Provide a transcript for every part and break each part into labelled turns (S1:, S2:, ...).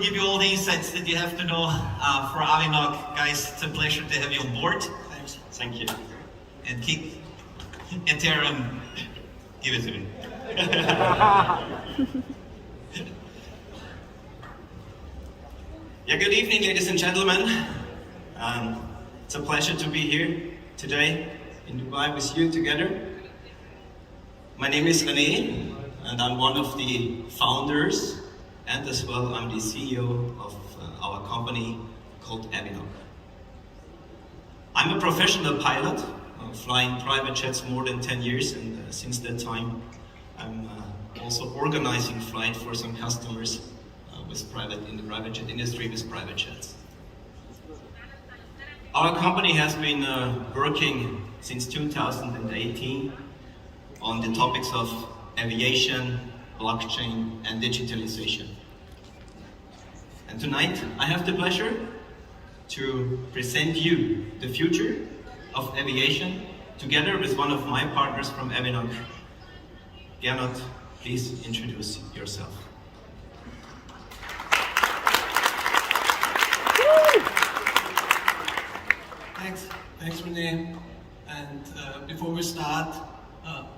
S1: give you all the insights that you have to know for AVINOC. Guys, it's a pleasure to have you on board.
S2: Thanks. Thank you.
S1: And kick Ethereum, give it to me.
S2: Yeah, good evening, ladies and gentlemen. It's a pleasure to be here today in Dubai with you together. My name is René, and I'm one of the founders, and as well I'm the CEO of our company called AVINOC. I'm a professional pilot, flying private jets more than 10 years, and since that time I'm also organizing flight for some customers in the private jet industry with private jets. Our company has been working since 2018 on the topics of aviation, blockchain, and digitalization. And tonight I have the pleasure to present you the future of aviation together with one of my partners from AVINOC. Gernot, please introduce yourself.
S3: Thanks René. And before we start,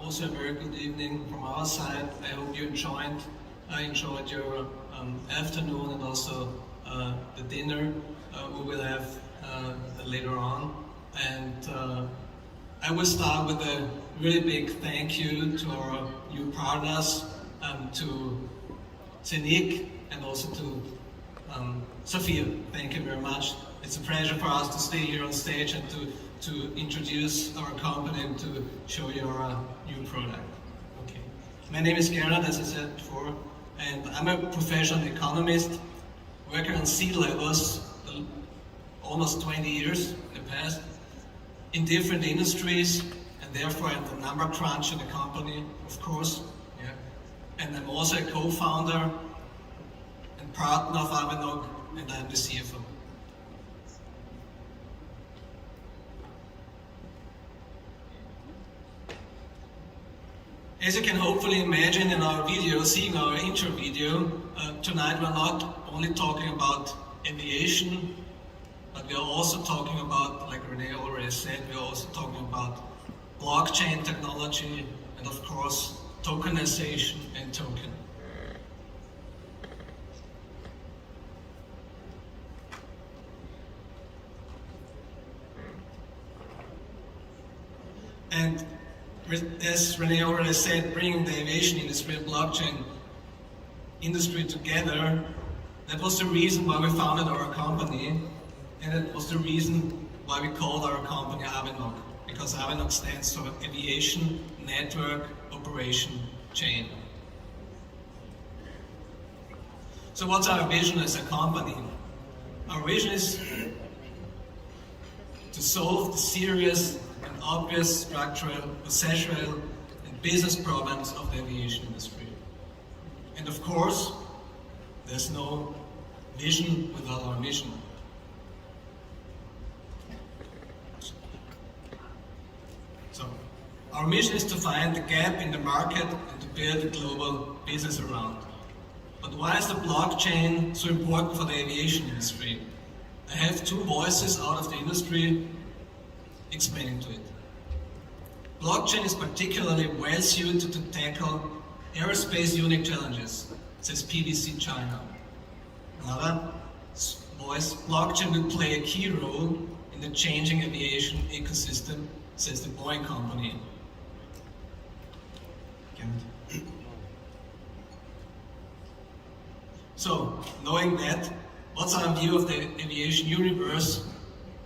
S3: also a very good evening from our side. I hope you enjoyed your afternoon and also the dinner we will have later on. And I will start with a really big thank you to our new partners, to Zeniq and also to Sophia. Thank you very much. It's a pleasure for us to stay here on stage and to introduce our company and to show you our new product. Okay. My name is Gernot, as I said before, and I'm a professional economist working on sea levels almost 20 years in the past in different industries, and therefore I'm the number crunch in the company, of course. Yeah. And I'm also a co-founder and partner of AVINOC, and I'm the CFO. As you can hopefully imagine in our video, seeing our intro video, tonight we're not only talking about aviation, but we are also talking about, like René already said, we are also talking about blockchain technology and of course tokenization and token. And as René already said, bringing the aviation industry and blockchain industry together, that was the reason why we founded our company, and it was the reason why we called our company AVINOC, because AVINOC stands for Aviation Network Operation Chain. So what's our vision as a company? Our vision is to solve the serious and obvious structural, processual, and business problems of the aviation industry. And of course, there's no vision without our mission. So, our mission is to find the gap in the market and to build a global business around. But why is the blockchain so important for the aviation industry? I have two voices out of the industry explaining to it. Blockchain is particularly well suited to tackle aerospace unique challenges, says PwC China. Another voice, blockchain will play a key role in the changing aviation ecosystem, says the Boeing company. So, knowing that, what's our view of the aviation universe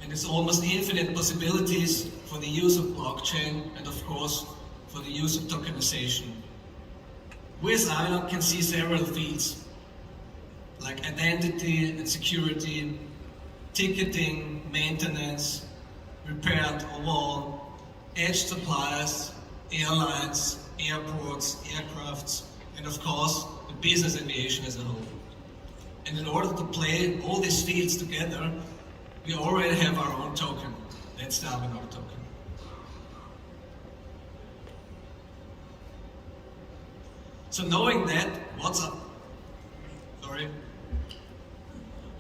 S3: and its almost infinite possibilities for the use of blockchain and of course for the use of tokenization? We as AVINOC can see several fields like identity and security, ticketing, maintenance, repair and overhaul, edge suppliers, airlines, airports, aircrafts, and of course the business aviation as a whole. And in order to play all these fields together, we already have our own token. That's the AVINOC token. So knowing that, what's up? Sorry.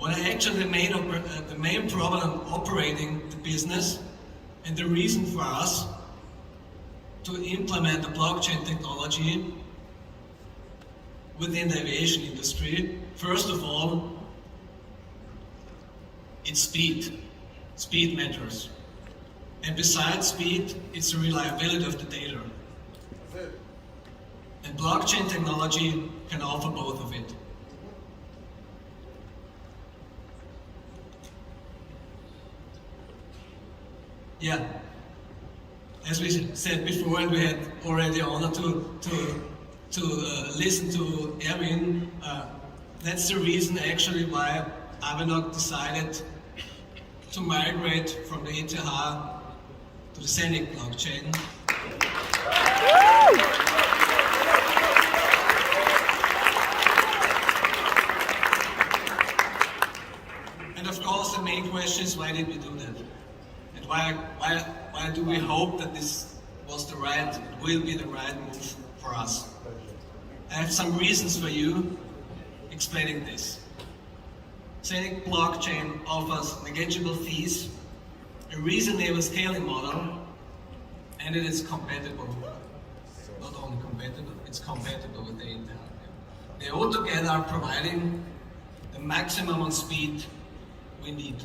S3: what are actually the main problem operating the business, and the reason for us to implement the blockchain technology within the aviation industry. First of all, it's speed. Speed matters. And besides speed, it's the reliability of the data. And blockchain technology can offer both of it. Yeah, as we said before, and we had already the honor to listen to Erwin, that's the reason actually why AVINOC decided to migrate from the ETH to the Zeniq blockchain. And of course, the main question is, why did we do that? And why do we hope that this was the right, will be the right move for us? I have some reasons for you explaining this. Zeniq blockchain offers negligible fees, a reasonable scaling model, and it is compatible. Not only compatible, it's compatible with the Intel. They all together are providing the maximum on speed we need.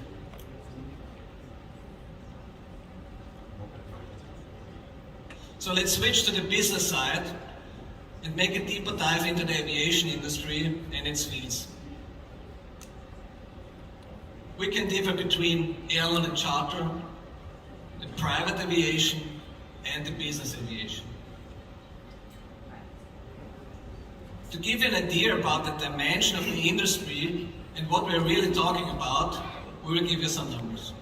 S3: So let's switch to the business side and make a deeper dive into the aviation industry and its fields. We can differ between airline and charter, the private aviation, and the business aviation. To give you an idea about the dimension of the industry and what we're really talking about, we will give you some numbers.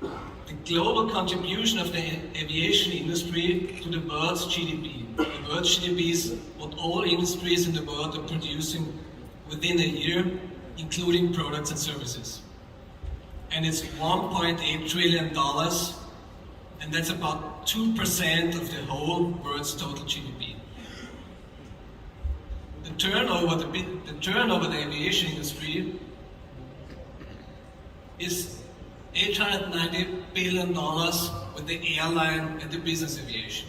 S3: The global contribution of the aviation industry to the world's GDP. The world's GDP is what all industries in the world are producing within a year, including products and services. And it's $1.8 trillion, and that's about 2% of the whole world's total GDP. The turnover of the aviation industry is $890 billion with the airline and the business aviation.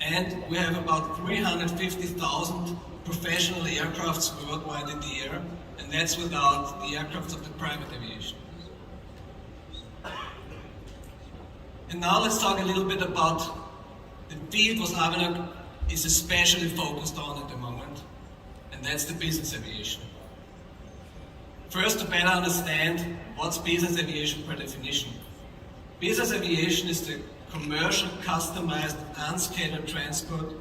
S3: And we have about 350,000 professional aircrafts worldwide in the air, and that's without the aircrafts of the private aviation. And now let's talk a little bit about the field what AVINOC is especially focused on at the moment, and that's the business aviation. First, to better understand what's business aviation per definition. Business aviation is the commercial, customized, unscheduled transport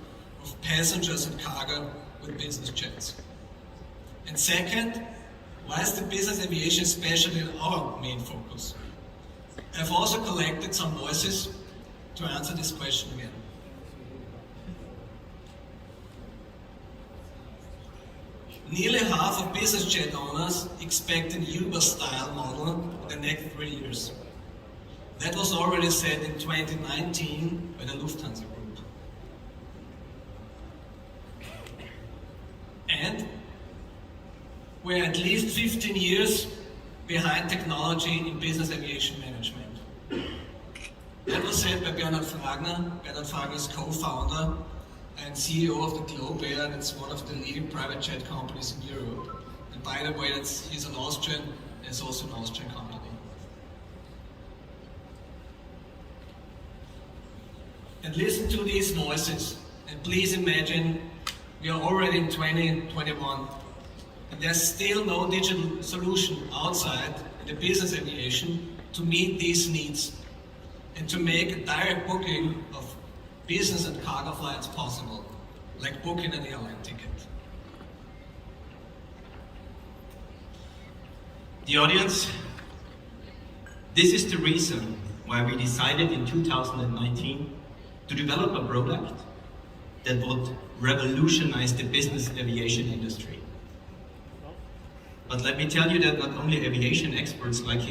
S3: of passengers and cargo with business jets. And second, why is the business aviation especially our main focus? I've also collected some voices to answer this question again. Nearly half of business jet owners expect an Uber-style model in the next 3 years. That was already said in 2019 by the Lufthansa Group. And we're at least 15 years behind technology in business aviation management. That was said by Bernhard Fragner. Bernhard Fragner is co-founder and CEO of the Globe Air, and it's one of the leading private jet companies in Europe. And by the way, he's an Austrian, and it's also an Austrian company. And listen to these voices, and please imagine we are already in 2021, and there's still no digital solution outside in the business aviation to meet these needs and to make a direct booking of business and cargo flights possible, like booking an airline ticket.
S2: The audience, this is the reason why we decided in 2019 to develop a product that would revolutionize the business aviation industry. But let me tell you that not only aviation experts like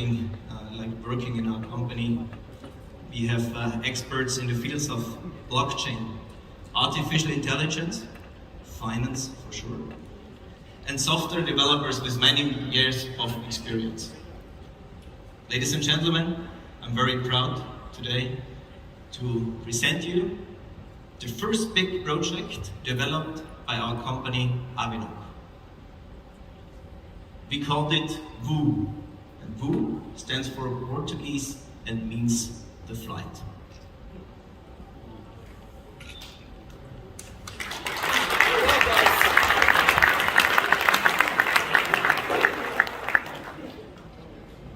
S2: working in our company, we have experts in the fields of blockchain, artificial intelligence, finance for sure, and software developers with many years of experience. Ladies and gentlemen, I'm very proud today to present you the first big project developed by our company AVINOC. We called it VOO, and VOO stands for Portuguese and means the flight.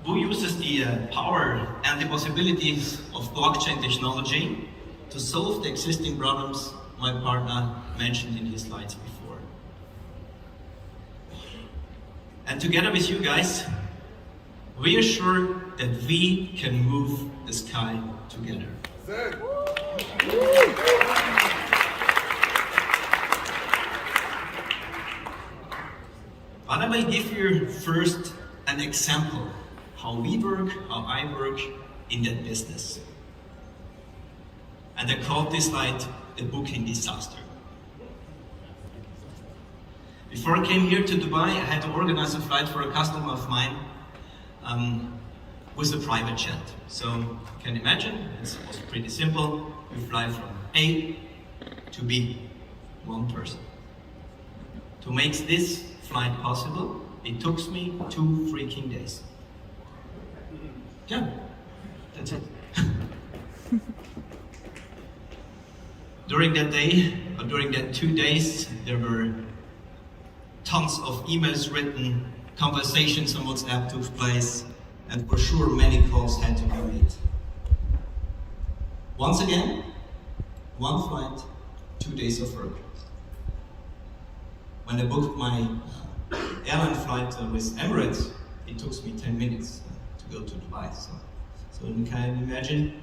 S2: VOO uses the power and the possibilities of blockchain technology to solve the existing problems my partner mentioned in his slides before. And together with you guys, we are sure that we can move the sky together. But I will give you first an example how we work, how I work in that business. And I called this slide the booking disaster. Before I came here to Dubai, I had to organize a flight for a customer of mine with a private jet. So you can imagine, it was pretty simple. We fly from A to B, one person. To make this flight possible, it took me 2 freaking days. Yeah, that's it. During that day, or during that 2 days, there were tons of emails written, conversations on WhatsApp took place, and for sure many calls had to be made. Once again, 1 flight, 2 days of work. When I booked my airline flight with Emirates, it took me 10 minutes to go to Dubai. So you can imagine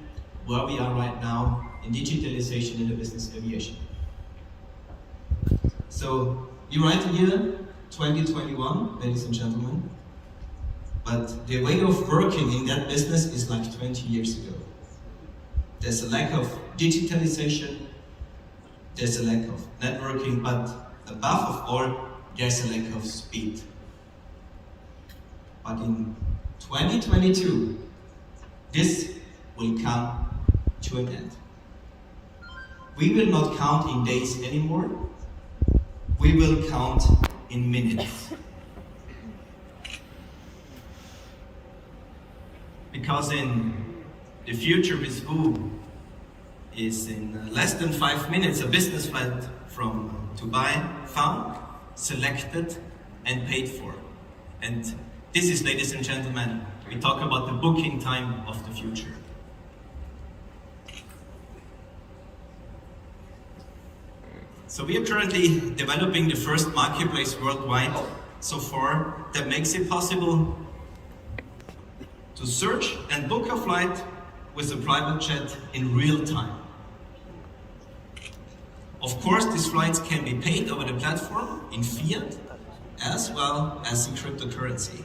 S2: where we are right now in digitalization in the business aviation. So you write here 2021, ladies and gentlemen, but the way of working in that business is like 20 years ago. There's a lack of digitalization, there's a lack of networking, but above all, there's a lack of speed. But in 2022, this will come to an end. We will not count in days anymore, we will count in minutes. Because in the future with VOO is in less than 5 minutes a business flight from Dubai found, selected and paid for. And this is, ladies and gentlemen, we talk about the booking time of the future. So we are currently developing the first marketplace worldwide so far that makes it possible to search and book a flight with a private jet in real time. Of course, these flights can be paid over the platform in fiat as well as in cryptocurrency.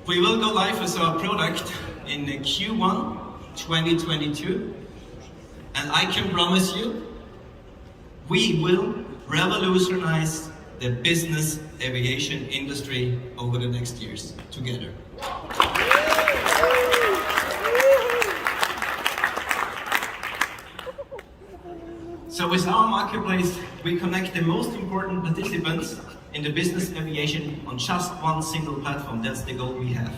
S2: We will go live with our product in Q1 2022, and I can promise you, we will revolutionize the business aviation industry over the next years together. So with our marketplace, we connect the most important participants in the business aviation on just one single platform. That's the goal we have.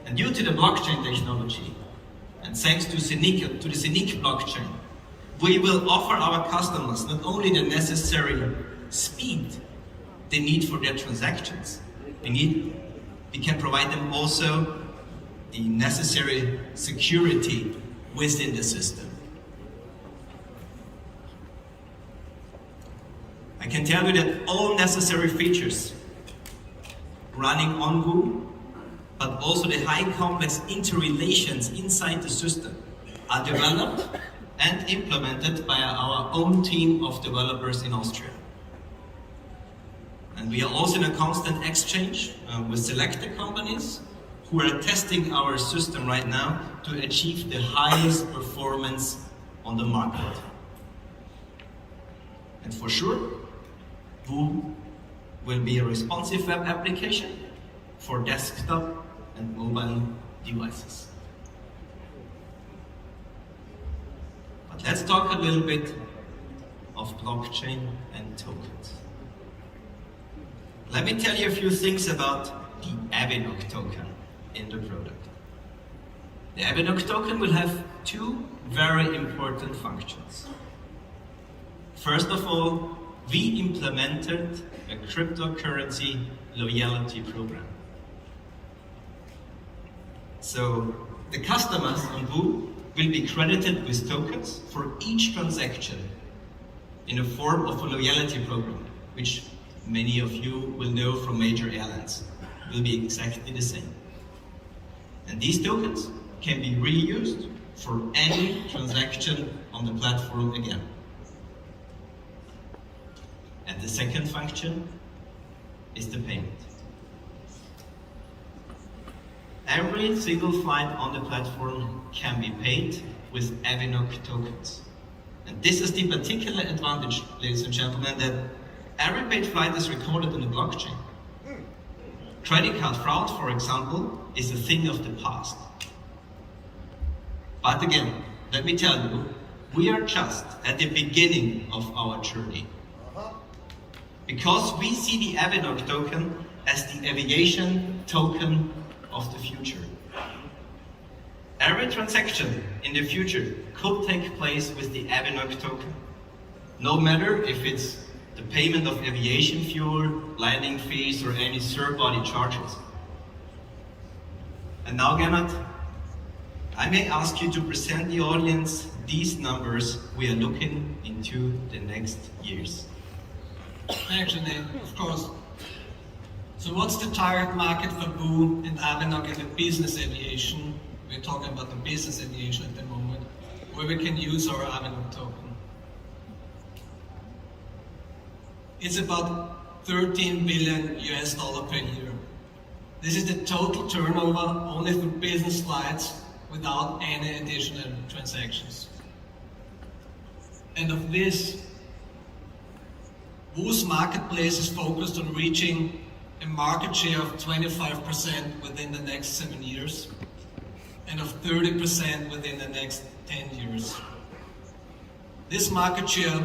S2: And due to the blockchain technology, and thanks to the Zeniq blockchain, we will offer our customers not only the necessary speed they need for their transactions, we can provide them also the necessary security within the system. I can tell you that all necessary features running on VOO, but also the high complex interrelations inside the system are developed and implemented by our own team of developers in Austria. And we are also in a constant exchange with selected companies who are testing our system right now to achieve the highest performance on the market. And for sure, VOO will be a responsive web application for desktop and mobile devices. But let's talk a little bit of blockchain and tokens. Let me tell you a few things about the AVINOC token in the product. The AVINOC token will have two very important functions. First of all, we implemented a cryptocurrency loyalty program. So the customers on VOO will be credited with tokens for each transaction in the form of a loyalty program, which many of you will know from major airlines. It will be exactly the same. And these tokens can be reused for any transaction on the platform again. And the second function is the payment. Every single flight on the platform can be paid with AVINOC tokens. And this is the particular advantage, ladies and gentlemen, that every paid flight is recorded in the blockchain. Credit card fraud, for example, is a thing of the past. But again, let me tell you, we are just at the beginning of our journey. Because we see the AVINOC token as the aviation token of the future. Every transaction in the future could take place with the AVINOC token. No matter if it's the payment of aviation fuel, landing fees, or any third-party charges. And now, Gernot, I may ask you to present the audience these numbers we are looking into the next years.
S3: Actually, of course. So what's the target market for VOO and AVINOC in the business aviation? We're talking about the business aviation at the moment, where we can use our AVINOC token. It's about $13 billion per year. This is the total turnover only for business flights without any additional transactions. And of this, VOO's marketplace is focused on reaching a market share of 25% within the next 7 years and of 30% within the next 10 years. This market share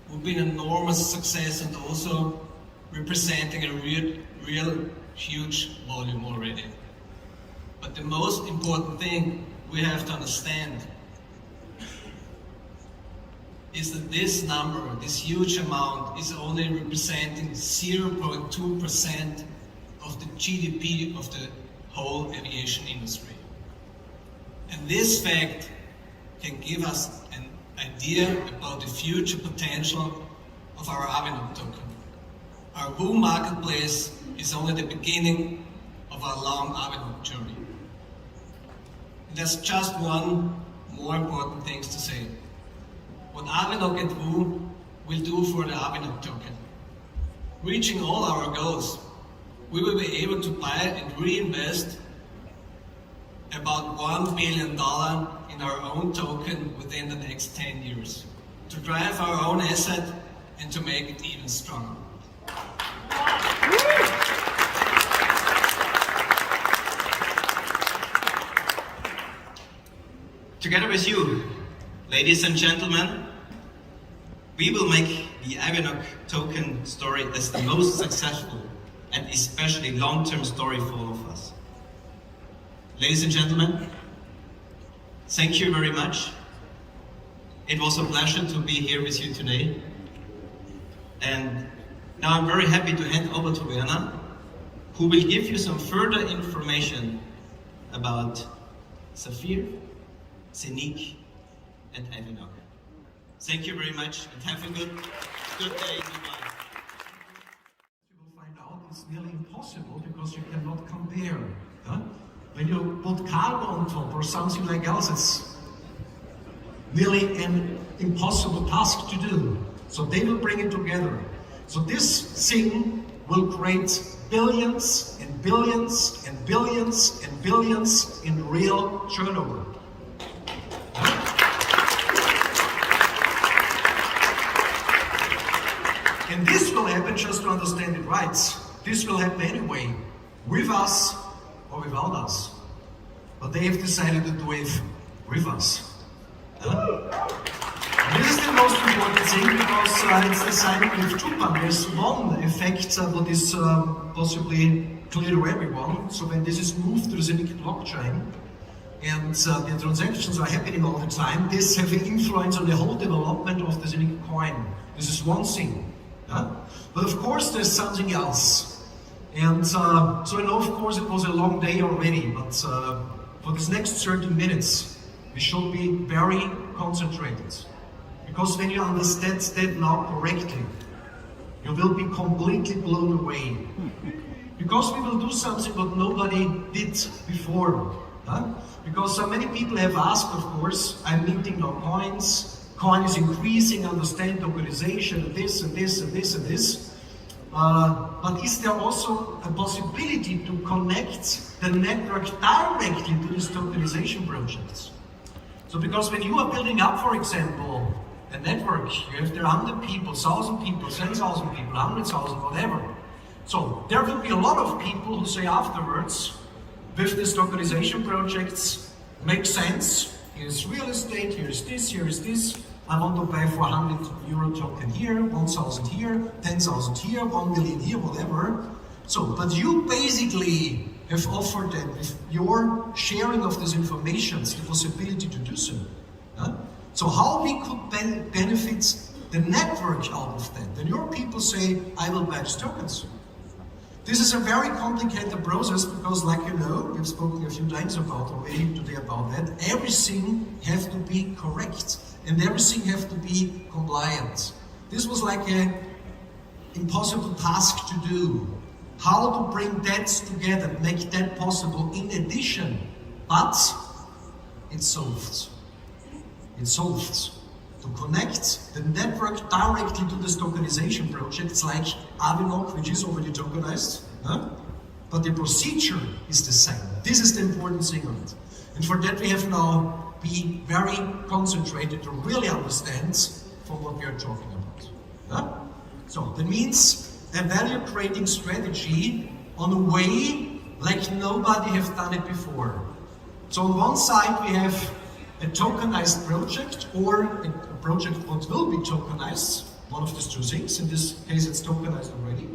S3: will be an enormous success and also representing a real huge volume already. But the most important thing we have to understand is that this number, this huge amount, is only representing 0.2% of the GDP of the whole aviation industry. And this fact can give us an idea about the future potential of our AVINOC token. Our VOO marketplace is only the beginning of our long AVINOC journey. And there's just one more important thing to say. What AVINOC and VOO will do for the AVINOC token. Reaching all our goals, we will be able to buy and reinvest about $1 billion in our own token within the next 10 years to drive our own asset and to make it even stronger.
S2: Together with you, ladies and gentlemen, we will make the AVINOC token story as the most successful and especially long-term story for all of us. Ladies and gentlemen, thank you very much. It was a pleasure to be here with you today. And now I'm very happy to hand over to Werner, who will give you some further information about Zephyr, Zeniq, and AVINOC. Thank you very much and have a good day. Goodbye.
S4: You will find out it's nearly impossible because you cannot compare. Huh? When you put cargo on top or something like else, it's nearly an impossible task to do. So they will bring it together. So this thing will create billions and and billions and billions and billions in real turnover. And this will happen, just to understand it right, this will happen anyway, with us or without us. But they have decided to do it with us. This is the most important thing, because it's decided with two parts. There's one effect what is possibly clear to everyone. So when this is moved to the Zeniq blockchain and the transactions are happening all the time, this has an influence on the whole development of the Zeniq coin. This is one thing. But of course there's something else. And so I know, of course, it was a long day already, but for this next 30 minutes, we should be very concentrated. Because when you understand that now correctly, you will be completely blown away. Because we will do something what nobody did before. Because so many people have asked, of course, I'm minting now coins, coin is increasing, understand tokenization, this and this and this and this. But is there also a possibility to connect the network directly to these tokenization projects? So because when you are building up, for example, a network, you have there 100 people, 1,000 people, 10,000 people, 100,000, whatever. So there will be a lot of people who say afterwards, with these tokenization projects, makes sense, here's real estate, here's this, I want to buy for €100 token here, 1,000 here, 10,000 here, 1 million here, whatever. So, but you basically have offered them with your sharing of these informations the possibility to do so. So how we could benefit the network out of that? Then your people say, I will buy these tokens. This is a very complicated process because, like you know, we've spoken a few times about already today about that, everything has to be correct and everything has to be compliant. This was like an impossible task to do. How to bring that together, make that possible in addition, but it's solved. It's solved. To connect the network directly to these tokenization projects like AVINOC, which is already tokenized, but the procedure is the same. This is the important thing on it. And for that we have now be very concentrated to really understand from what we are talking about. So that means a value creating strategy on a way like nobody has done it before. So on one side we have a tokenized project or a project what will be tokenized, one of these two things, in this case it's tokenized already.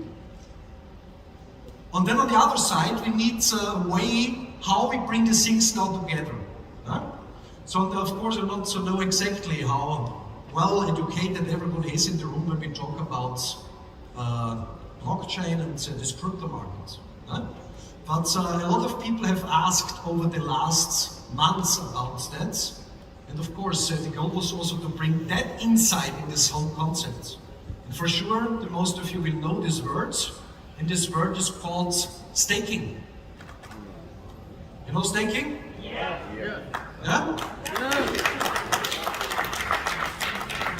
S4: And then on the other side we need a way how we bring the things now together. So of course I don't know exactly how well educated everybody is in the room when we talk about blockchain and this crypto market. But a lot of people have asked over the last months about that. And of course, the goal was also to bring that insight in this whole concept. And for sure, the most of you will know this word. And this word is called staking. You know staking? Yeah?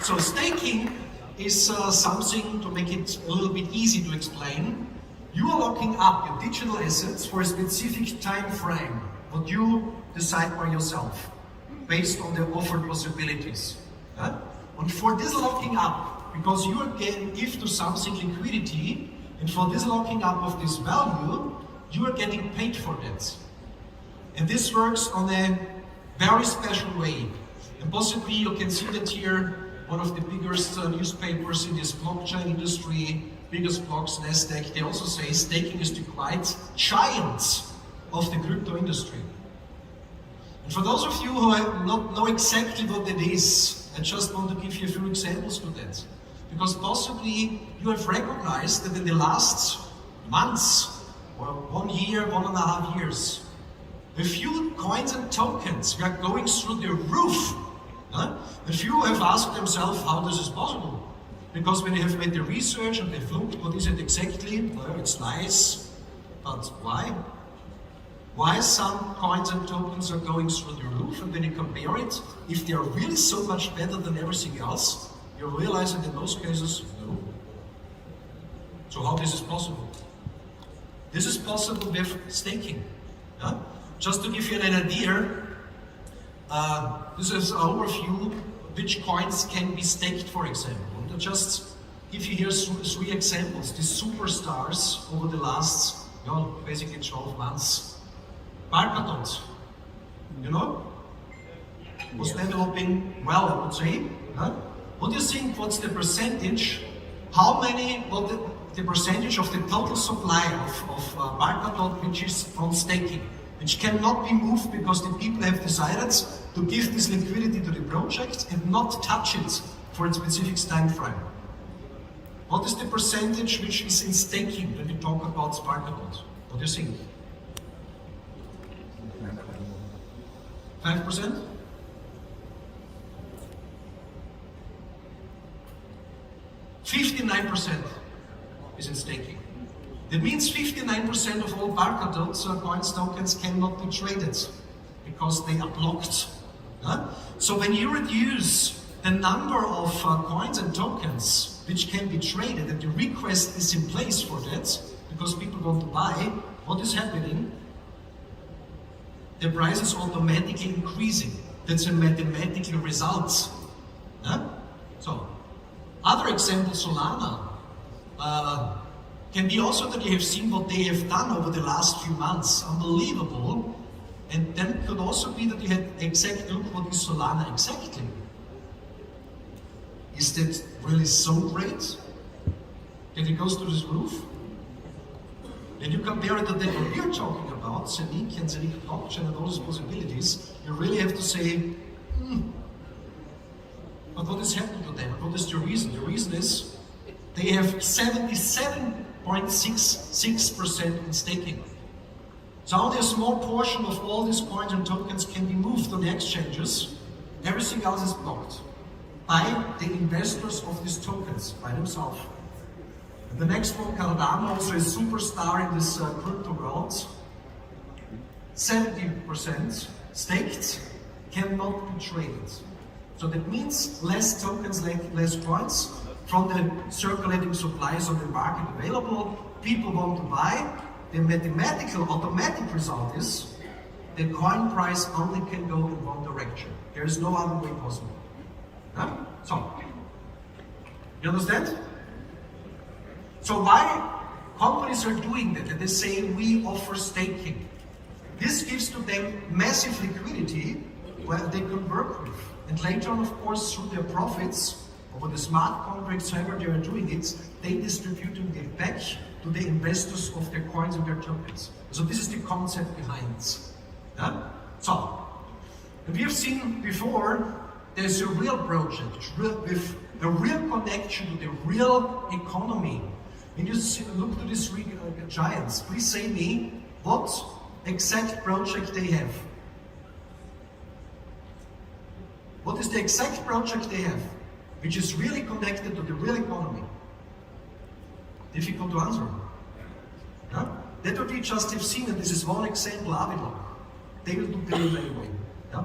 S4: So staking is something, to make it a little bit easy to explain. You are locking up your digital assets for a specific time frame, what you decide by yourself, based on the offered possibilities. And for this locking up, because you again give to something liquidity, and for this locking up of this value, you are getting paid for that. And this works on a very special way. And possibly you can see that here, one of the biggest newspapers in this blockchain industry, biggest blocks, Nasdaq, they also say staking is the quite giants of the crypto industry. And for those of you who not know exactly what it is, I just want to give you a few examples for that. Because possibly you have recognized that in the last months, or 1 year, 1.5 years, a few coins and tokens were going through the roof. A few have asked themselves how this is possible. Because when they have made the research and they've looked, what is it exactly? Well, it's nice, but why? Why some coins and tokens are going through the roof, and when you compare it, if they are really so much better than everything else, you realize that in most cases, no. So how this is possible? This is possible with staking. Yeah? Just to give you an idea, this is an overview which coins can be staked, for example. And I'll just give you here three examples. These superstars over the last, basically 12 months. Polkadot, was developing well, I would say. Huh? What do you think, what's the percentage, the percentage of the total supply of Polkadot which is on staking, which cannot be moved because the people have decided to give this liquidity to the project and not touch it for a specific time frame? What is the percentage which is in staking when we talk about Polkadot? What do you think? 5%? 59% is in staking. That means 59% of all Polkadot coins tokens cannot be traded because they are blocked. So when you reduce the number of coins and tokens which can be traded and the request is in place for that, because people want to buy, what is happening? The price is automatically increasing. That's a mathematical result. So, other example, Solana, can be also that you have seen what they have done over the last few months. Unbelievable. And then it could also be that you had exact look what is Solana exactly. Is that really so great that it goes to this roof? And you compare it to that what we're talking about, Zeniq and Zeniq Blockchain and all these possibilities, you really have to say, but what is happening to them? What is the reason? The reason is they have 77.66% in staking. So only a small portion of all these coins and tokens can be moved on the exchanges. Everything else is blocked by the investors of these tokens, by themselves. And the next one, Cardano, also a superstar in this crypto world. 70% staked, cannot be traded. So that means less tokens, less coins from the circulating supplies on the market available. People want to buy. The mathematical, automatic result is the coin price only can go in one direction. There is no other way possible. So, you understand? So why companies are doing that? And they say we offer staking. This gives to them massive liquidity where they can work with. And later on, of course, through their profits, over the smart contracts, however they are doing it, they distribute it back to the investors of their coins and their tokens. So this is the concept behind it. So, we have seen before, there's a real project with a real connection to the real economy. When you look to these three giants, please say me what exact project they have. What is the exact project they have, which is really connected to the real economy? Difficult to answer. That what we just have seen, and this is one example, AVINOC. They will do that anyway,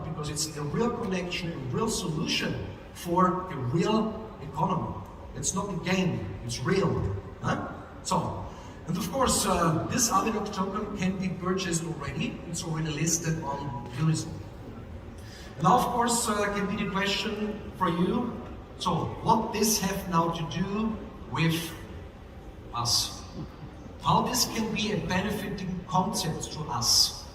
S4: because it's a real connection, a real solution for the real economy. It's not a game, it's real. So, and of course, this AVINOC token can be purchased already. It's already listed on Uniswap. And now, of course, can be the question for you. So, what this have now to do with us? How this can be a benefiting concept to us?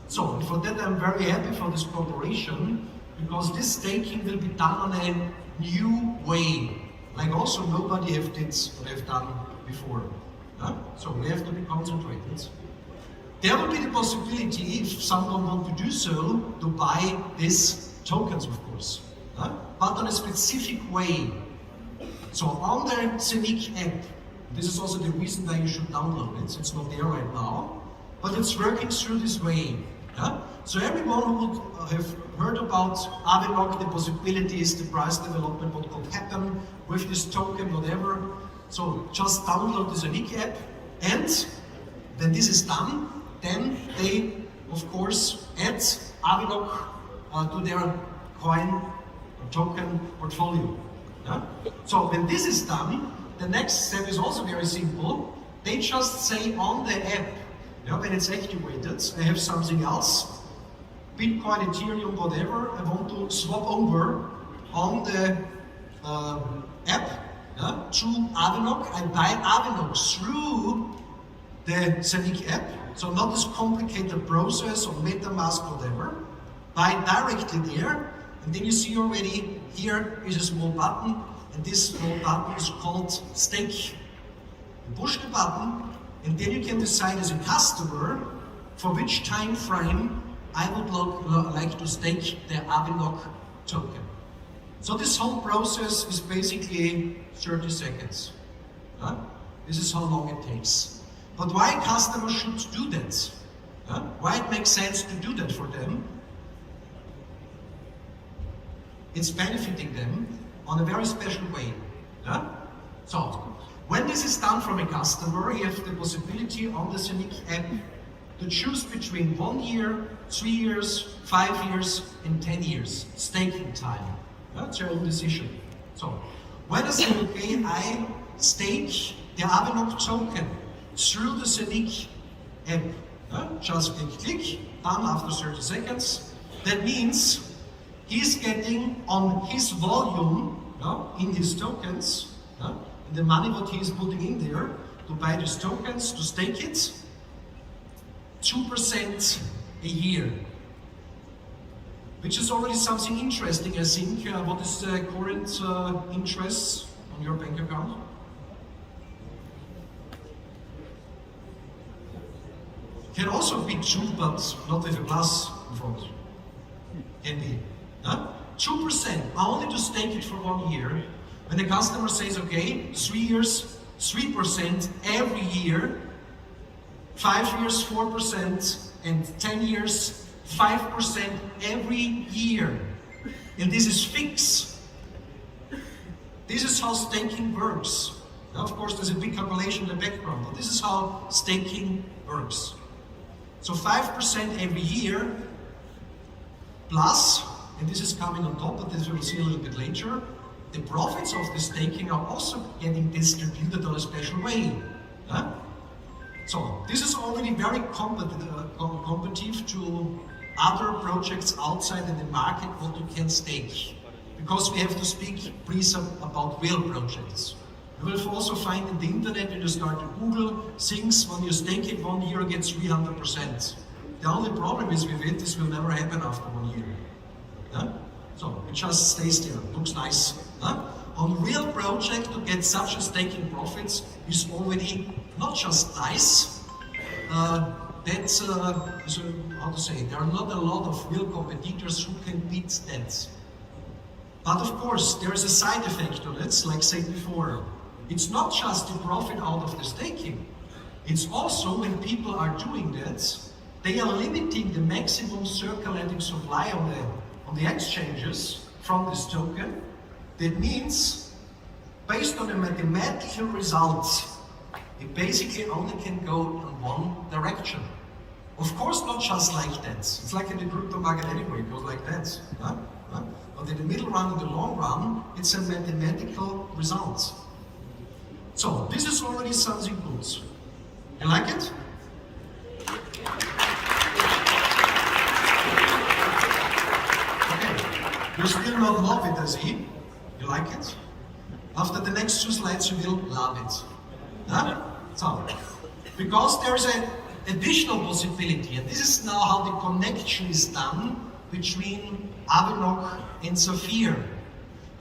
S4: So, and for that I'm very happy for this cooperation, because this staking will be done on a new way, like also nobody have did what they've done before. So we have to be concentrated. There will be the possibility, if someone wants to do so, to buy these tokens, of course, but on a specific way. So on the Zeniq app, this is also the reason why you should download it. It's not there right now, but it's working through this way. So everyone who would have heard about AVINOC, the possibilities, the price development, what could happen with this token, whatever. So just download the Zeniq app, and when this is done, then they, of course, add AVINOC to their coin or token portfolio. So when this is done, the next step is also very simple. they just say on the app, when it's activated, I have something else, Bitcoin, Ethereum, whatever, I want to swap over on the app to AVINOC. I buy AVINOC through the Zeniq app, so not this complicated process or MetaMask, whatever. Buy directly there, and then you see already here is a small button, and this small button is called stake. You push the button, and then you can decide as a customer for which time frame I would like to stake the AVINOC token. So this whole process is basically 30 seconds. This is how long it takes. But why customers should do that? Why it makes sense to do that for them? It's benefiting them on a very special way. So, when this is done from a customer, you have the possibility on the Zeniq app to choose between 1 year, 3 years, 5 years, and 10 years staking time. That's your own decision. So, when I say, okay, I stake the AVINOC token through the Zeniq app, just click, done after 30 seconds. That means he's getting on his volume, in his tokens, the money what he is putting in there to buy these tokens, to stake it, 2% a year. Which is already something interesting, I think. What is the current interest on your bank account? Can also be 2, but not with a plus in front. Can be. 2%, only to stake it for 1 year. When the customer says, okay, 3 years, 3% every year, 5 years, 4%, and 10 years, 5% every year. And this is fixed. This is how staking works. Now, of course, there's a big calculation in the background, but this is how staking works. So 5% every year, plus, and this is coming on top, but this we will see a little bit later, the profits of the staking are also getting distributed on a special way. So this is already very competitive to other projects outside in the market what you can stake. Because we have to speak please about real projects. You will also find in the internet when you start to Google things, when you stake it 1 year, it gets 300%. The only problem is with it, this will never happen after 1 year. So it just stays there, looks nice. On real project to get such a staking profits is already not just nice, that's, how to say, there are not a lot of real competitors who can beat that. But of course, there is a side effect to it, like said before. It's not just the profit out of the staking. It's also when people are doing that, they are limiting the maximum circulating supply on the exchanges from this token. That means, based on the mathematical results, it basically only can go in one direction. Of course, not just like that. It's like in the crypto market anyway, it goes like that. But in the middle run, in the long run, it's a mathematical result. So, this is already something good. You like it? Okay. You still not love it, I see. You like it? After the next 2 slides, you will love it. So, because there is an additional possibility, and this is now how the connection is done between AVINOC and Sapphire.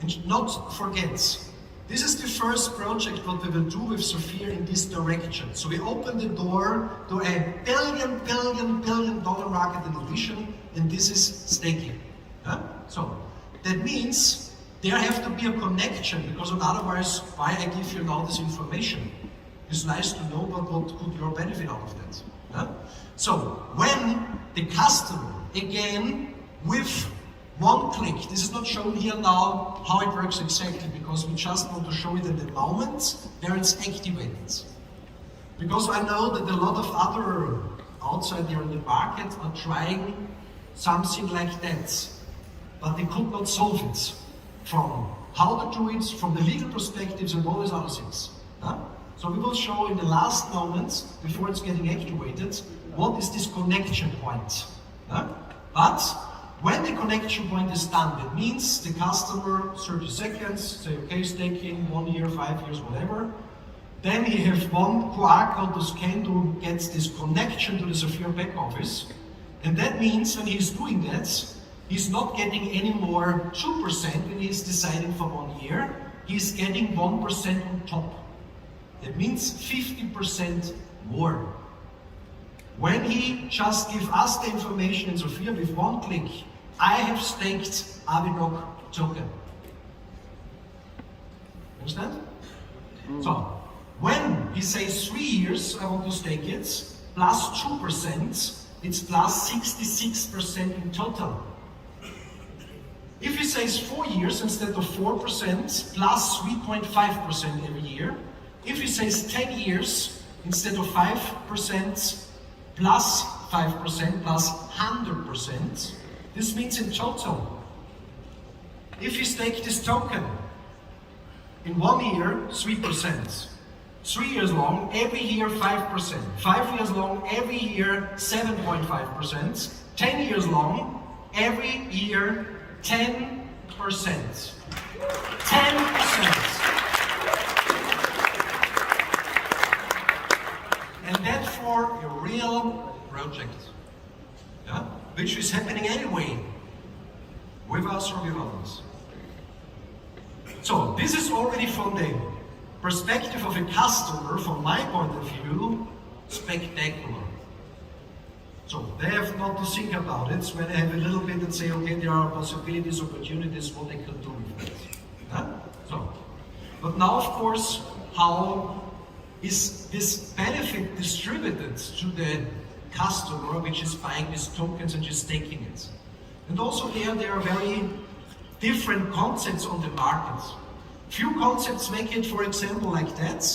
S4: And not forget, this is the first project what we will do with Sapphire in this direction. So we open the door to a billion dollar market in addition, and this is staking. So that means there have to be a connection, because otherwise, why I give you now this information? It's nice to know, but what could your benefit out of that? So when the customer, again, with 1 click, this is not shown here now how it works exactly, because we just want to show it at the moment where it's activated. Because I know that a lot of other outside there in the market are trying something like that, but they could not solve it from how to do it, from the legal perspectives and all these other things. So we will show in the last moments, before it's getting activated, what is this connection point. But when the connection point is done, that means the customer 30 seconds, say okay, staking 1 year, 5 years, whatever. Then he has one QR code to scan to get this connection to the Sophia back office. And that means when he's doing that, he's not getting any more 2% when he's deciding for 1 year. He's getting 1% on top. That means 50% more. When he just gives us the information in Sophia with one click, I have staked AVINOC Token. Understand? So, when he says 3 years, I want to stake it, plus 2%, it's plus 66% in total. If he says 4 years instead of 4%, plus 3.5% every year. If he says 10 years instead of 5%, plus 5%, plus 100%. This means in total, if you stake this token, in 1 year, 3%. 3 years long, every year 5%. 5 years long, every year 7.5%. 10 years long, every year 10%. 10%. And that for a real project, yeah? Which is happening anyway, with us or without us. So this is already from the perspective of a customer, from my point of view, spectacular. So they have not to think about it when they have a little bit and say, okay, there are possibilities, opportunities, what they can do with it. Yeah? So, but now of course, how is this benefit distributed to the customer which is buying these tokens and just staking it? And also there are very different concepts on the market. Few concepts make it, for example, like that.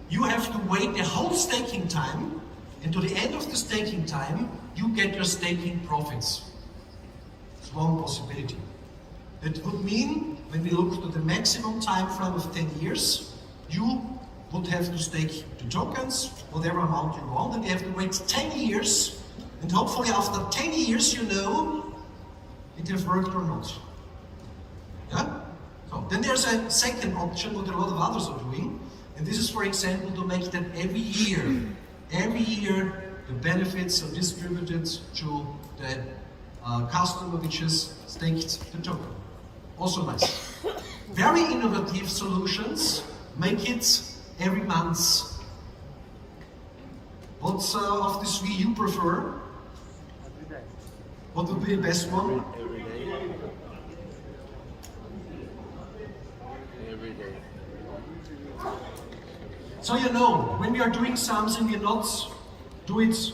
S4: You have to wait the whole staking time, and to the end of the staking time, you get your staking profits. It's one possibility. That would mean, when we look to the maximum time frame of 10 years, you would have to stake the tokens, whatever amount you want, and you have to wait 10 years, and hopefully after 10 years you know it has worked or not. Yeah? So, then there's a second option, what a lot of others are doing, and this is, for example, to make that every year the benefits are distributed to the customer which has staked the token. Also nice. Very innovative solutions make it every month. What's of the three you prefer? What would be the best one?
S5: Every day.
S4: So you know, when we are doing something, we not do it,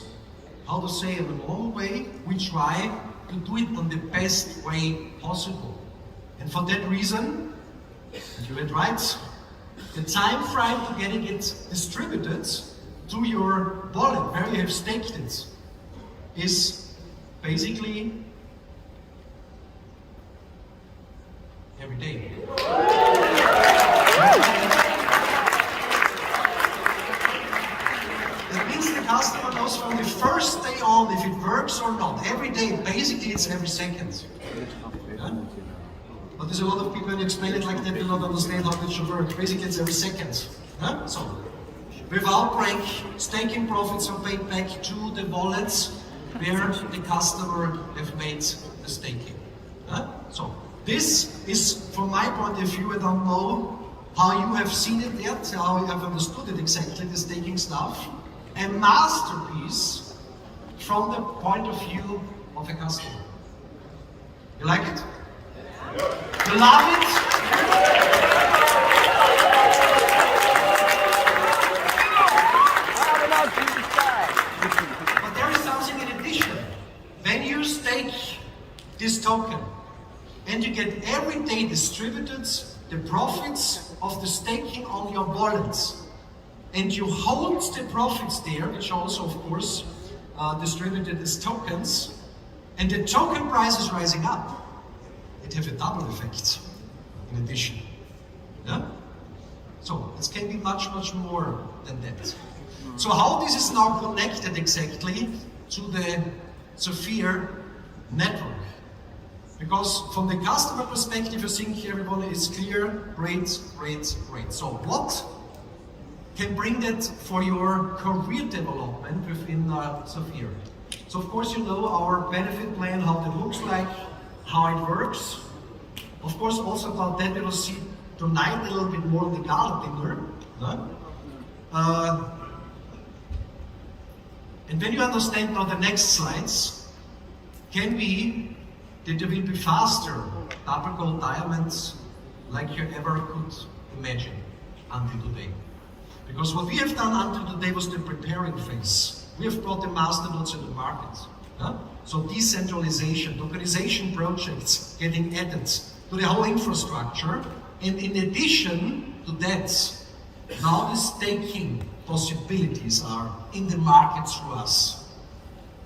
S4: how to say, in the normal way. We try to do it on the best way possible. And for that reason, and you read right, the time frame to getting it distributed to your wallet, where you have staked it, is basically every day. That means the customer knows from the first day on if it works or not. Every day, basically it's every second. Yeah? But there's a lot of people, when you explain it like that, will not understand how it should work. Basically it's every second. Yeah? So, without break, staking profits are paid back to the wallets where the customer have made the staking. Yeah? So, this is, from my point of view, I don't know how you have seen it yet, how you have understood it exactly, the staking stuff, a masterpiece from the point of view of a customer. You like it? You love it? But there is something in addition. When you stake this token and you get every day distributed the profits of the staking on your wallet, and you hold the profits there, which are also of course distributed as tokens, and the token price is rising up, it has a double effect in addition. Yeah? So it can be much, much more than that. So how this is now connected exactly to the Sphere network? Because from the customer perspective, I think everyone is clear, great. So what can bring that for your career development within Sphere? So of course you know our benefit plan, how that looks like, how it works. Of course also about that we will see tonight a little bit more on the gala dinner. And when you understand now the next slides, can be that there will be faster double gold diamonds like you ever could imagine until today. Because what we have done until today was the preparing phase. We have brought the masternodes in the market. So decentralization, tokenization projects getting added to the whole infrastructure. And in addition to that, now the staking possibilities are in the market through us.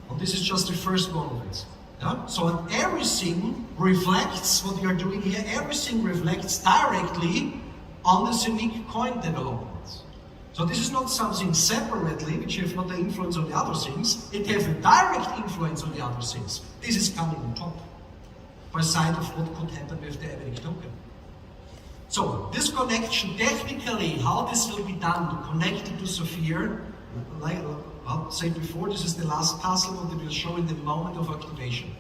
S4: And this is just the first one of it. So everything reflects what we are doing here, everything reflects directly on the Zeniq coin development. So this is not something separately, which have not the influence on the other things, it has a direct influence on the other things. This is coming on top, by side of what could happen with the AVINOC token. So this connection, technically, how this will be done to connect it to Sphere, like I said before, this is the last puzzle that we will show in the moment of activation.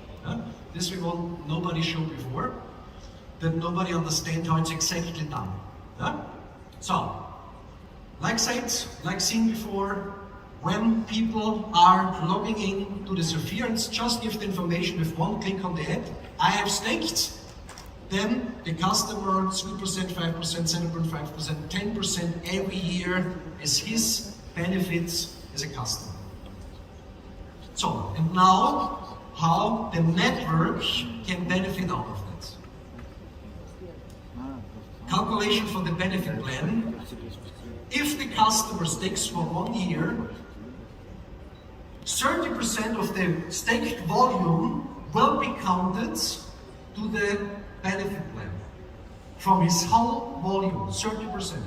S4: This we will nobody showed before, that nobody understands how it's exactly done. So, like said, like seen before, when people are logging in to the Sphere, and just give the information with one click on the app, I have staked, then the customer 3%, 5%, 7.5%, 10% every year as his benefits as a customer. So, and now how the network can benefit out of that. Calculation for the benefit plan. If the customer stakes for 1 year, 30% of the staked volume will be counted to the benefit plan. From his whole volume, 30%.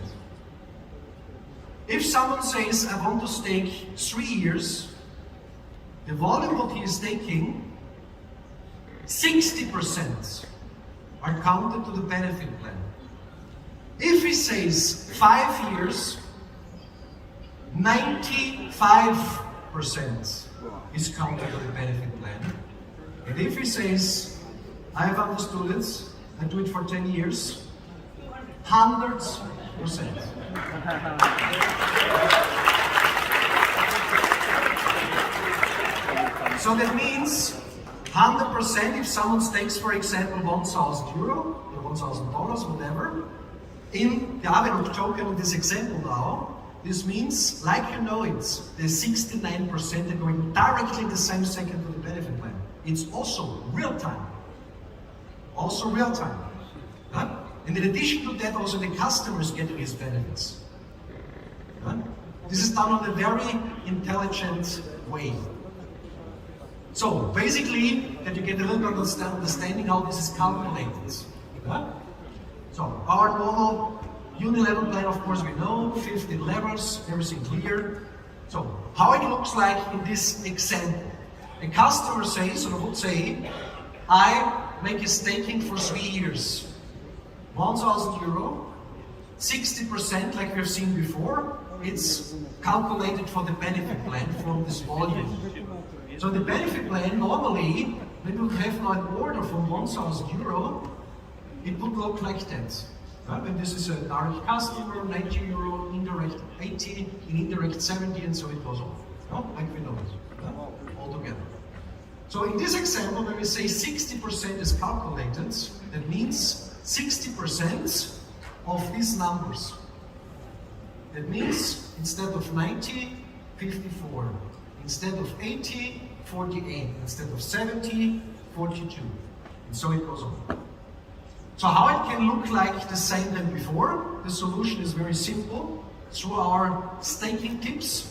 S4: If someone says, I want to stake 3 years, the volume what he is staking, 60% are counted to the benefit plan. If he says 5 years, 95% is counted to the benefit plan. And if he says, I have understood it, I do it for 10 years, 100%. So that means 100% if someone stakes, for example, €1,000 or $1,000, whatever, in the AVINOC token in this example now, this means, like you know it, the 69% are going directly the same second to the benefit plan. It's also real time. Also real time. And in addition to that, also the customer is getting his benefits. This is done on a very intelligent way. So basically, that you get a little bit of understanding how this is calculated. So our normal unilevel plan, of course, we know 15 levels, everything clear. So how it looks like in this example. A customer says, or would say, I make a staking for 3 years. €1,000, 60% like we have seen before, it's calculated for the benefit plan from this volume. So the benefit plan, normally, when you have now an order from €1,000, it would look like that. When this is a direct customer, €90, indirect 80, in indirect 70, and so it goes on. Like we know it, all together. So in this example, when we say 60% is calculated, that means 60% of these numbers. That means instead of 90, 54. Instead of 80, 48. Instead of 70, 42. And so it goes on. So how it can look like the same than before? The solution is very simple. Through our staking tips.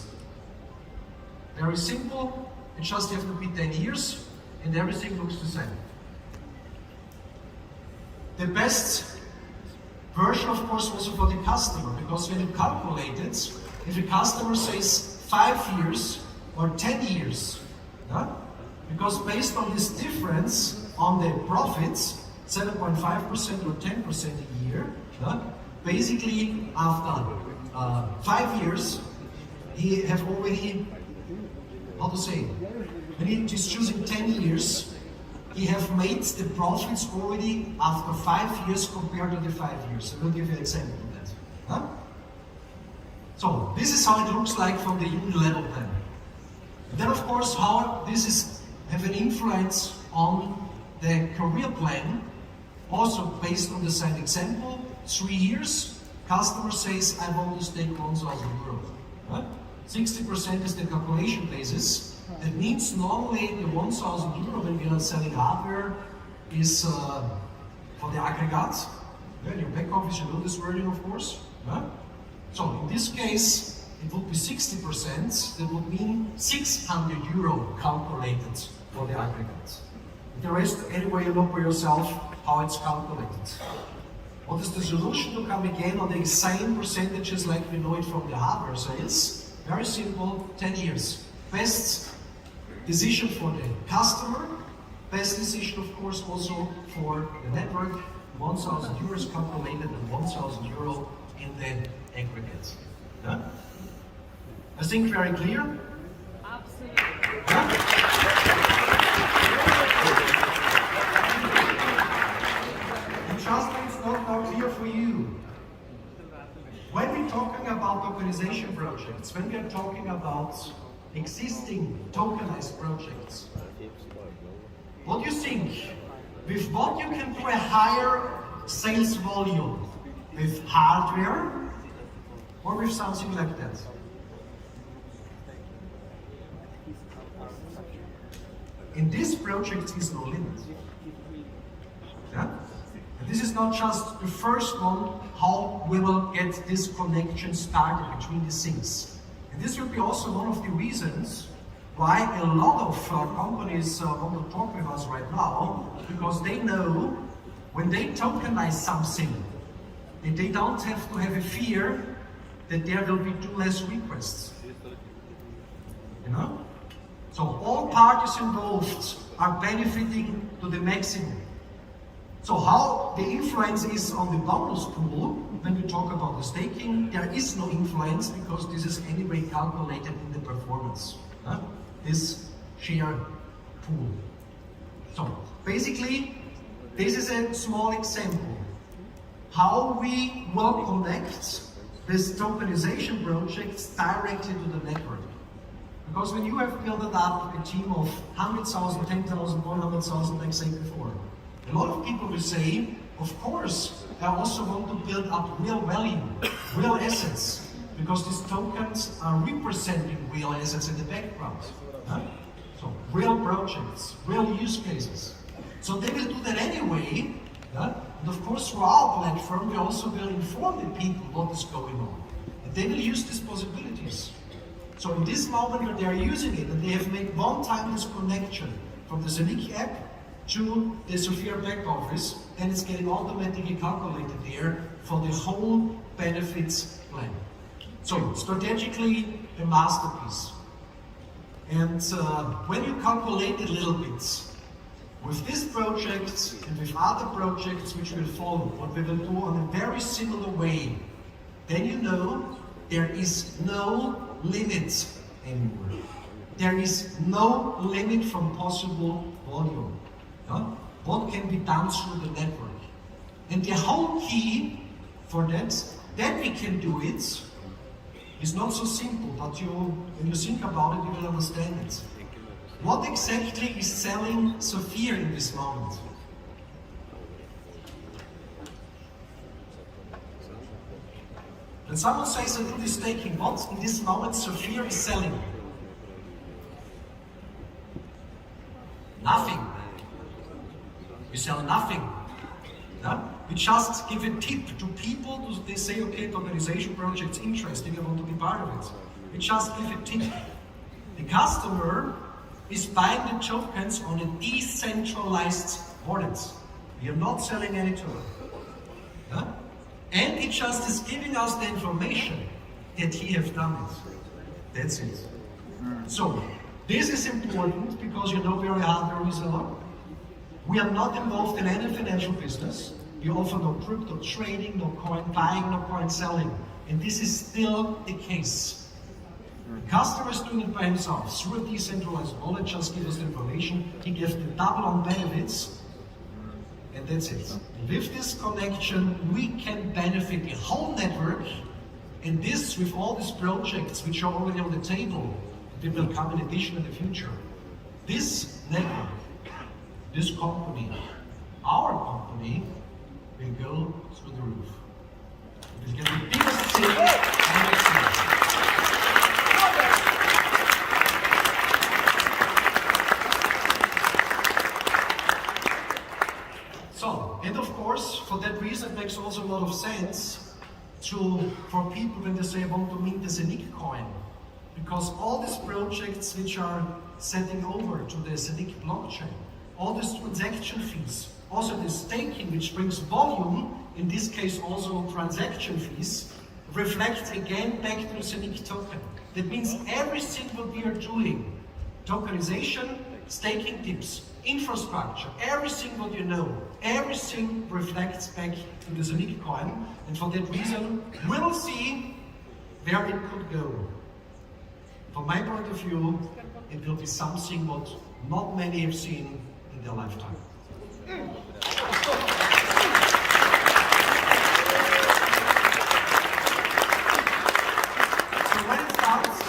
S4: Very simple. It just have to be 10 years and everything looks the same. The best version, of course, also for the customer, because when you calculate it, if a customer says 5 years or 10 years, yeah? Because based on this difference on the profits, 7.5% or 10% a year, yeah? Basically after 5 years, he have already, how to say, when he is choosing 10 years, he have made the profits already after 5 years compared to the 5 years. I will give you an example of that. Huh? So this is how it looks like from the uni level then. And then of course how this is have an influence on the career plan, also based on the same example. 3 years, customer says I want to stake 1,000 euros. Huh? 60% is the calculation basis. That means normally the 1,000 euro when we are selling hardware is for the aggregates. Yeah, in your back office you know this wording of course. Yeah? So in this case it would be 60%, that would mean 600 euro calculated for the aggregates. The rest anyway you know for yourself how it's calculated. What is the solution to come again on the same percentages like we know it from the hardware sales? Very simple, 10 years. Best decision for the customer, best decision of course also for the network, 1,000 euros calculated and 1,000 euro in the aggregate. Yeah? I think very clear?
S5: Absolutely.
S4: Yeah? And trust me, it's not now clear for you. When we're talking about tokenization projects, when we're talking about existing tokenized projects, what do you think? With what you can do a higher sales volume? With hardware or with something like that? In this project is no limit. Yeah? And this is not just the first one, how we will get this connection started between these things. And this will be also one of the reasons why a lot of companies want to talk with us right now, because they know when they tokenize something, they don't have to have a fear that there will be too less requests. You know? So all parties involved are benefiting to the maximum. So how the influence is on the bonus pool, when we talk about the staking, there is no influence because this is anyway calculated in the performance. This share pool. So basically, this is a small example how we will connect this tokenization projects directly to the network. Because when you have built up a team of 100,000, 10,000, 100,000, like I said before, a lot of people will say, of course, I also want to build up real value, real assets, because these tokens are representing real assets in the background. Huh? So real projects, real use cases. So they will do that anyway. Yeah? And of course, through our platform, we also will inform the people what is going on. And they will use these possibilities. So in this moment when they are using it, and they have made one time this connection from the Zeniq app to the Sophia back office, then it's getting automatically calculated there for the whole benefits plan. So strategically, a masterpiece. And when you calculate a little bit, with this project and with other projects which will follow, what we will do on a very similar way, then you know there is no limit anymore. There is no limit from possible volume. Yeah? What can be done through the network. And the whole key for that we can do it, is not so simple, but when you think about it, you will understand it. What exactly is selling Sophia in this moment? When someone says I do this staking, what in this moment Sophia is selling? Nothing. We sell nothing. Yeah? We just give a tip to people, they say, okay, the organization project's interesting, I want to be part of it. We just give a tip. The customer is buying the tokens on a decentralized wallet. We are not selling any token. Yeah? And he just is giving us the information that he have done it. That's it. So, this is important because you know very hardware reseller. We are not involved in any financial business. We offer no crypto trading, no coin buying, no coin selling. And this is still the case. The customer is doing it by himself through a decentralized wallet, just give us the information. He gives the double on benefits. And that's it. With this connection, we can benefit the whole network, and this with all these projects which are already on the table, they will come in addition in the future. This network, this company, our company, will go through the roof. It will get the biggest thing on the side. So, and of course, for that reason, it makes also a lot of sense for people when they say I want to mint the Zeniq coin, because all these projects which are setting over to the Zeniq blockchain, all these transaction fees, also the staking which brings volume, in this case also transaction fees, reflect again back to the Zeniq token. That means everything what we are doing, tokenization, staking tips, infrastructure, everything what you know, everything reflects back to the Zeniq coin, and for that reason, we'll see where it could go. From my point of view, it will be something what not many have seen in their lifetime. So when it starts,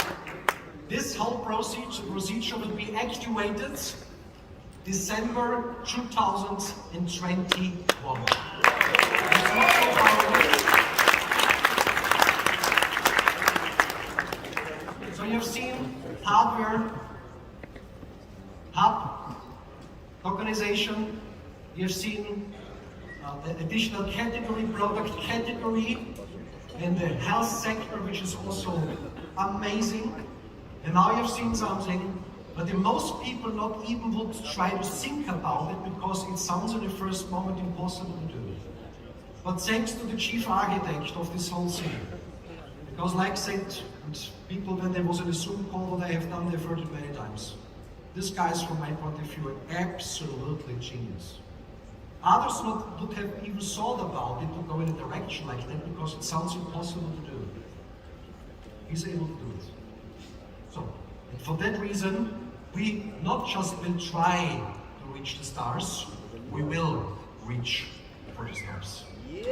S4: this whole procedure will be activated December 2021. It's not so far away. So you've seen hardware, hub, tokenization, you've seen the additional category, product category, and the health sector, which is also amazing. And now you've seen something but most people not even would try to think about it because it sounds at the first moment impossible to do. But thanks to the chief architect of this whole thing, because like I said, people when there was in a Zoom call that I have done, they've heard it many times. This guy is, from my point of view, an absolutely genius. Others would have even thought about it to go in a direction like that because it sounds impossible to do. He's able to do it. So, and for that reason, we not just will try to reach the stars, we will reach for the stars. We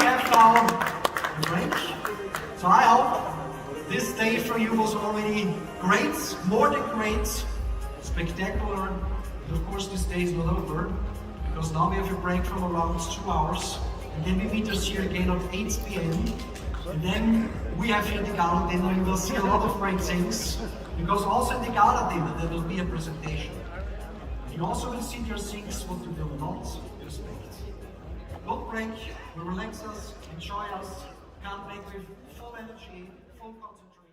S4: have now a break, so I hope this day for you was already great, more than great, spectacular. And of course this day is not over, because now we have a break from around 2 hours, and then we meet us here again at 8 p.m. And then we have here the gala dinner. You will see a lot of great things, because also in the gala dinner there will be a presentation. You also will see there things what you will not expect. Good break, will relax us, enjoy us, come back with full energy, full concentration.